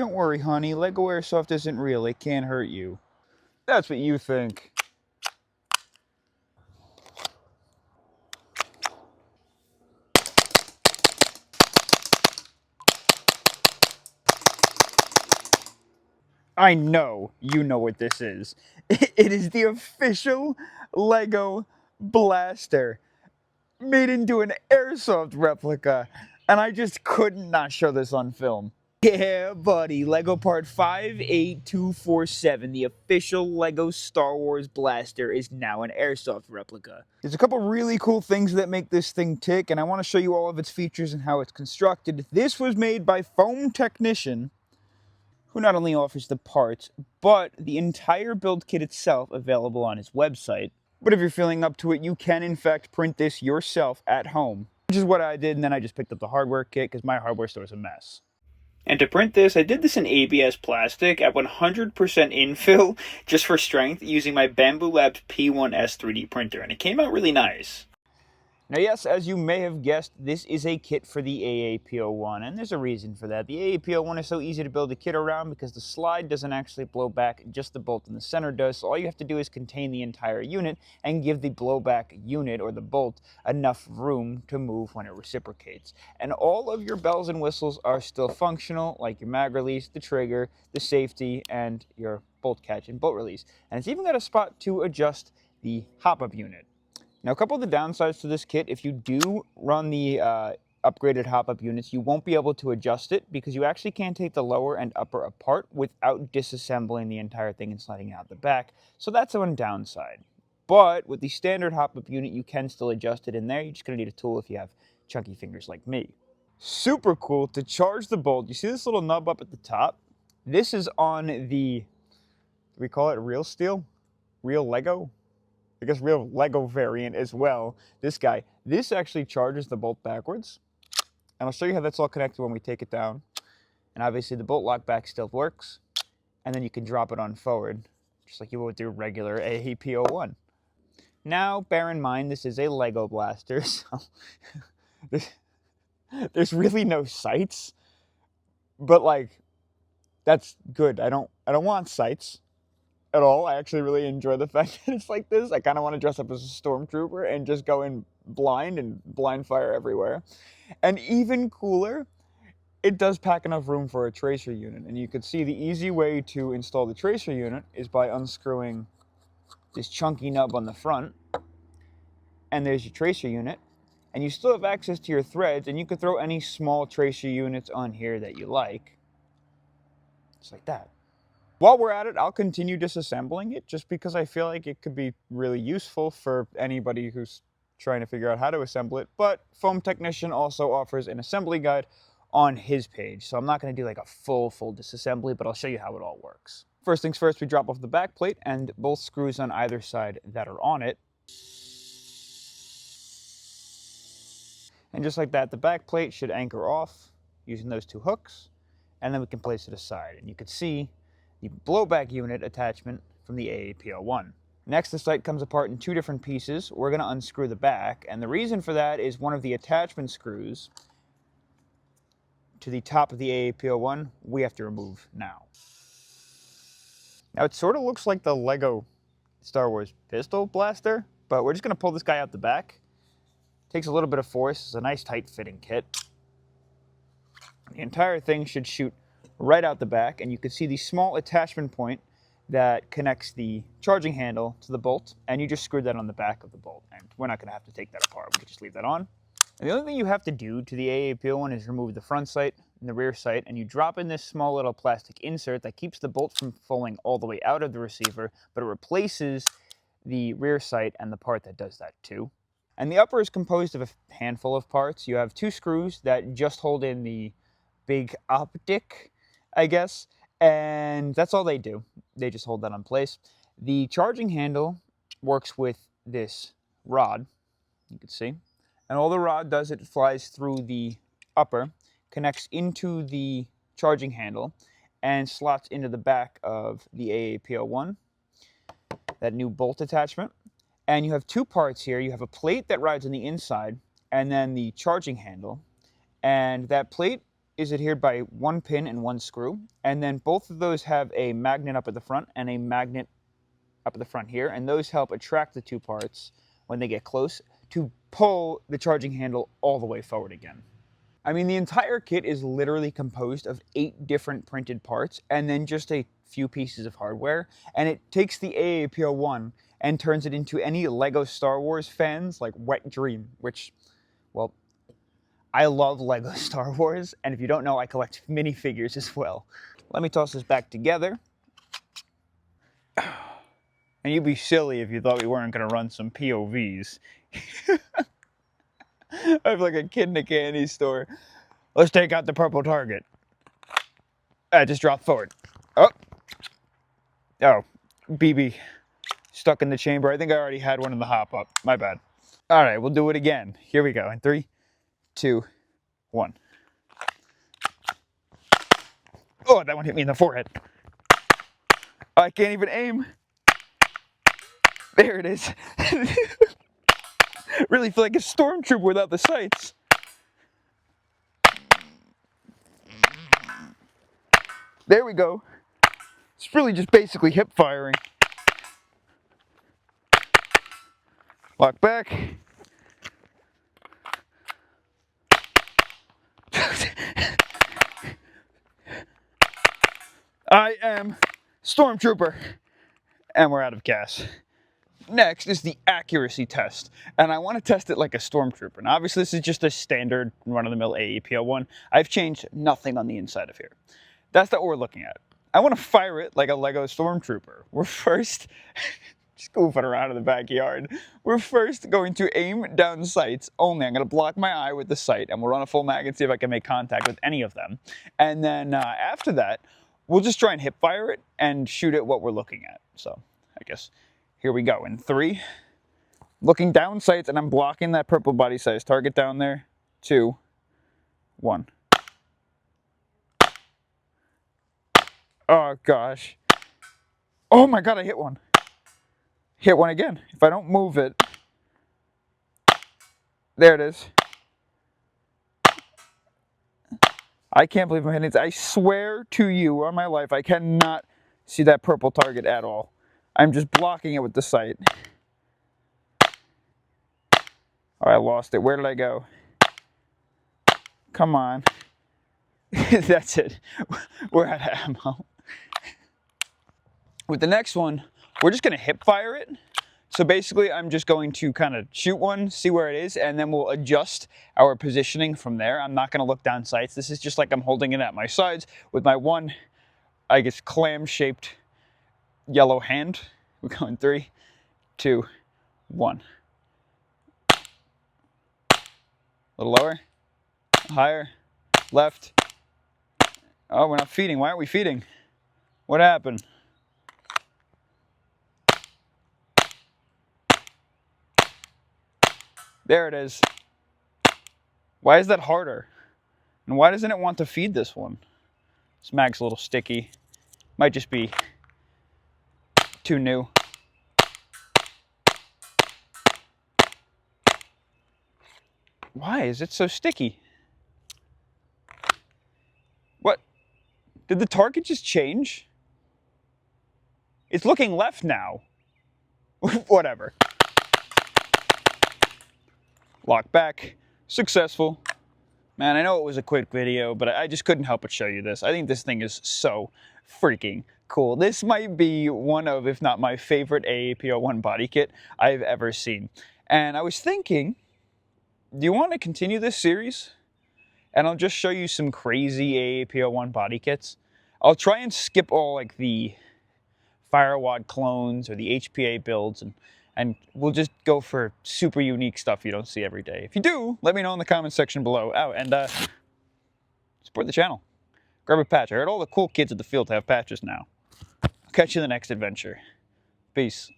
Don't worry, honey. Lego Airsoft isn't real. It can't hurt you. That's what you think. I know you know what this is. It is the official Lego blaster made into an Airsoft replica. And I just could not show this on film. Yeah, buddy. Lego Part 58247, the official Lego Star Wars blaster, is now an Airsoft replica. There's a couple really cool things that make this thing tick, and I want to show you all of its features and how it's constructed. This was made by Foam Technician, who not only offers the parts, but the entire build kit itself available on his website. But if you're feeling up to it, you can in fact print this yourself at home, which is what I did, and then I just picked up the hardware kit because my hardware store is a mess. And to print this, I did this in ABS plastic at 100% infill, just for strength, using my Bamboo Labs P1S 3D printer, and it came out really nice. Now yes, as you may have guessed, this is a kit for the AAP01, and there's a reason for that. The AAP01 is so easy to build a kit around because the slide doesn't actually blow back, just the bolt in the center does, so all you have to do is contain the entire unit and give the blowback unit, or the bolt, enough room to move when it reciprocates. And all of your bells and whistles are still functional, like your mag release, the trigger, the safety, and your bolt catch and bolt release. And it's even got a spot to adjust the hop-up unit. Now, a couple of the downsides to this kit: if you do run the upgraded hop-up units, you won't be able to adjust it because you actually can't take the lower and upper apart without disassembling the entire thing and sliding it out the back. So that's one downside. But with the standard hop-up unit, you can still adjust it in there. You're just going to need a tool if you have chunky fingers like me. Super cool to charge the bolt. You see this little nub up at the top? This is on the, we call it real steel? Real Lego? I guess real Lego variant as well. This guy. This actually charges the bolt backwards. And I'll show you how that's all connected when we take it down. And obviously the bolt lock back still works. And then you can drop it on forward, just like you would with your regular AAP01. Now, bear in mind, this is a Lego blaster, so there's really no sights. But like, that's good. I don't want sights at all. I actually really enjoy the fact that it's like this. I kind of want to dress up as a stormtrooper and just go in blind and blind fire everywhere. And even cooler, it does pack enough room for a tracer unit. And you can see the easy way to install the tracer unit is by unscrewing this chunky nub on the front. And there's your tracer unit. And you still have access to your threads, and you can throw any small tracer units on here that you like. Just like that. While we're at it, I'll continue disassembling it just because I feel like it could be really useful for anybody who's trying to figure out how to assemble it. But Foam Technician also offers an assembly guide on his page. So I'm not going to do like a full disassembly, but I'll show you how it all works. First things first, we drop off the back plate and both screws on either side that are on it. And just like that, the back plate should anchor off using those two hooks, and then we can place it aside. And you can see the blowback unit attachment from the AAP01. Next, the sight comes apart in two different pieces. We're going to unscrew the back, and the reason for that is one of the attachment screws to the top of the AAP01 we have to remove now. Now, it sort of looks like the Lego Star Wars pistol blaster, but we're just going to pull this guy out the back. Takes a little bit of force. It's a nice tight fitting kit. The entire thing should shoot right out the back, and you can see the small attachment point that connects the charging handle to the bolt, and you just screwed that on the back of the bolt, and we're not going to have to take that apart. We can just leave that on. And the only thing you have to do to the AAP01 is remove the front sight and the rear sight, and you drop in this small little plastic insert that keeps the bolt from falling all the way out of the receiver, but it replaces the rear sight and the part that does that too. And the upper is composed of a handful of parts. You have two screws that just hold in the big optic, I guess, and that's all they do. They just hold that in place. The charging handle works with this rod, you can see, and all the rod does, it flies through the upper, connects into the charging handle, and slots into the back of the AAP01, that new bolt attachment. And you have two parts here. You have a plate that rides on the inside, and then the charging handle, and that plate is adhered by one pin and one screw, and then both of those have a magnet up at the front and a magnet up at the front here, and those help attract the two parts when they get close to pull the charging handle all the way forward again. I mean, the entire kit is literally composed of 8 different printed parts and then just a few pieces of hardware, and it takes the AAP01 and turns it into any LEGO Star Wars fans like wet dream, which, well, I love LEGO Star Wars, and if you don't know, I collect minifigures as well. Let me toss this back together. And you'd be silly if you thought we weren't going to run some POVs. I'm like a kid in a candy store. Let's take out the purple target. I just dropped forward. Oh, BB stuck in the chamber. I think I already had one in the hop up. My bad. All right, we'll do it again. Here we go. In 3, 2, 1. Oh, that one hit me in the forehead. I can't even aim. There it is. Really feel like a stormtrooper without the sights. There we go. It's really just basically hip firing. Lock back. I am Stormtrooper. And we're out of gas. Next is the accuracy test, and I want to test it like a Stormtrooper. Now obviously this is just a standard run-of-the-mill AAP01. I've changed nothing on the inside of here. That's what we're looking at. I want to fire it like a LEGO Stormtrooper. We're first, just goofing around in the backyard. We're first going to aim down sights only. I'm going to block my eye with the sight, and we'll run a full mag and see if I can make contact with any of them. And then after that, we'll just try and hip fire it and shoot at what we're looking at. So I guess here we go. In 3, looking down sights, and I'm blocking that purple body size target down there. 2, 1. Oh gosh. Oh my god, I hit one. Hit one again. If I don't move it. There it is. I can't believe I'm hitting it. I swear to you on my life, I cannot see that purple target at all. I'm just blocking it with the sight. Oh, I lost it. Where did I go? Come on. That's it. We're out of ammo. With the next one, we're just going to hip fire it. So basically, I'm just going to kind of shoot one, see where it is, and then we'll adjust our positioning from there. I'm not going to look down sights. This is just like I'm holding it at my sides with my one, I guess, clam-shaped yellow hand. We're going 3, 2, 1. A little lower, higher, left. Oh, we're not feeding. Why aren't we feeding? What happened? There it is. Why is that harder? And why doesn't it want to feed this one? This mag's a little sticky. Might just be too new. Why is it so sticky? What? Did the target just change? It's looking left now. Whatever. Lock back. Successful. Man, I know it was a quick video, but I just couldn't help but show you this. I think this thing is so freaking cool. This might be one of, if not my favorite AAP01 body kit I've ever seen. And I was thinking, do you want to continue this series? And I'll just show you some crazy AAP01 body kits. I'll try and skip all like the Firewad clones or the HPA builds, and we'll just go for super unique stuff you don't see every day. If you do, let me know in the comments section below. Oh, and support the channel. Grab a patch. I heard all the cool kids at the field have patches now. I'll catch you in the next adventure. Peace.